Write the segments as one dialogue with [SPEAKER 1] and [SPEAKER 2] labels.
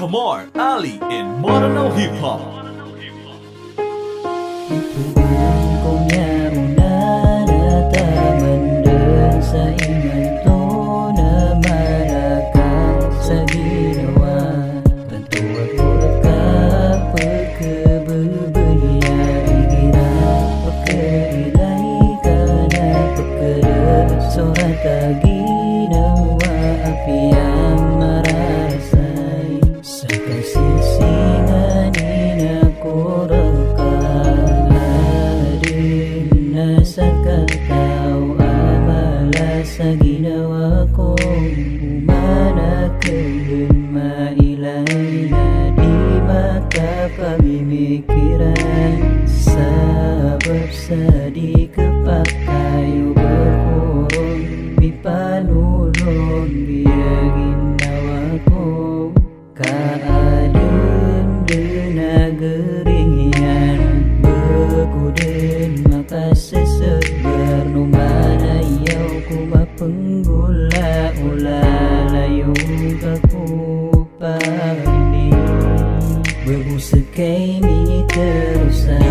[SPEAKER 1] Amar Ali in Mono Hip Hop.
[SPEAKER 2] Kung yauna na taman sa imanto na malakas sa ginawa. Tanto at ka pagkababaya igira pagkailay ka na pagkaraso at ginawa apiyang marasay sa kasisingan inakuraka sa kataw amala sa ginawa kong umanakilin mailay na di makapamimikiran sabab sa di kapakayo bakurong mipanulong biya ginawa ko kaadun dinagarian bagudin makasasabar numanayaw kumapanggula ulalayong kakupani babusag kay miterusan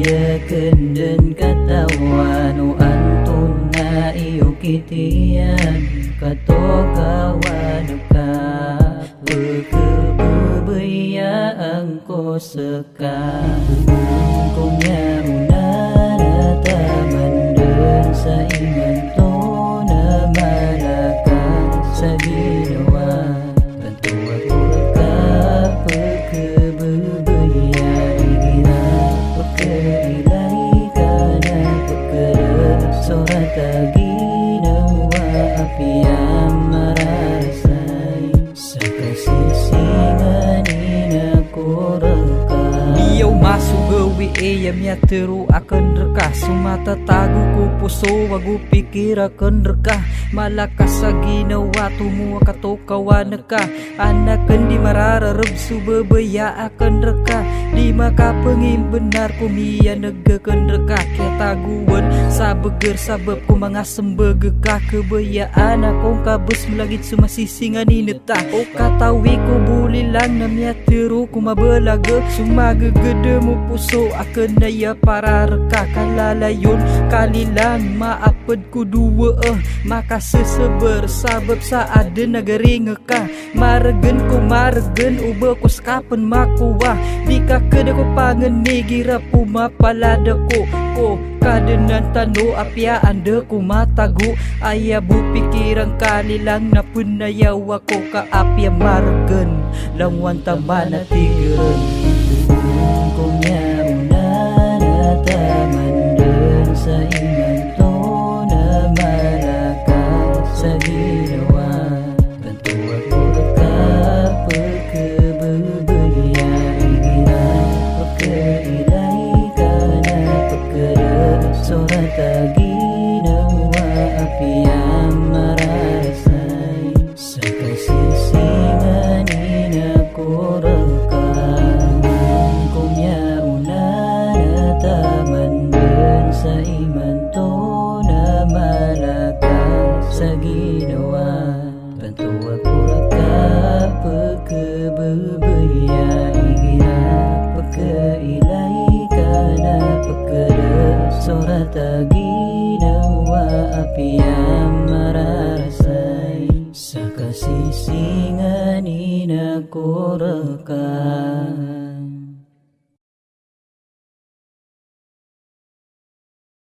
[SPEAKER 2] iyakan dan katawan o anton na iyo kitiyan katokawan ka pagkababayaan ko sa kung yauna na taman sa imanto na malakas sa ginawa. Tanto at ka pagkababaya igira pagkailay ka na pagkaraso at ginawa apiyang marasay sa kasisingan inakuraka.
[SPEAKER 3] Diyaw masugawi iya miya teru akan reka sumata tagu ku puso wagu pikir akan reka malakas sa ginawa tumu katokawan ka anakan di marararab subabaya akan reka di makapengin benar kumiya negakan reka kaya taguan sa beger sabab ku mga sembegeka kebayaan akong kabus melagit sumasisingan ineta o katawi ko bulilang na miya teru kumabalaga sumagagada mo puso akan naya para reka kalalayon kalilang maapad ko dua makaseseber sabab sa ada nagaring ka maragan ko maragan uba ko skapan makuwa di ka kada ko pangani gira pumapalada ko kadenan tano apya anda ko matago ayabu pikirang kalilang na punayaw ako ka apya maragan langwan tamana tigiran kung yauna na taman sa imanto na malakas sa ginawa. Tanto at ka pagkababaya igira pagkailay ka na pagkaraso at ginawa apiyang marasay sa kasisingan inakuraka. Sa imanto na malakas sa ginawa. Tanto at ka pagkababaya igira pagkailay ka na pagkaraso at ginawa apiyang marasay sa kasisingan inakuraka.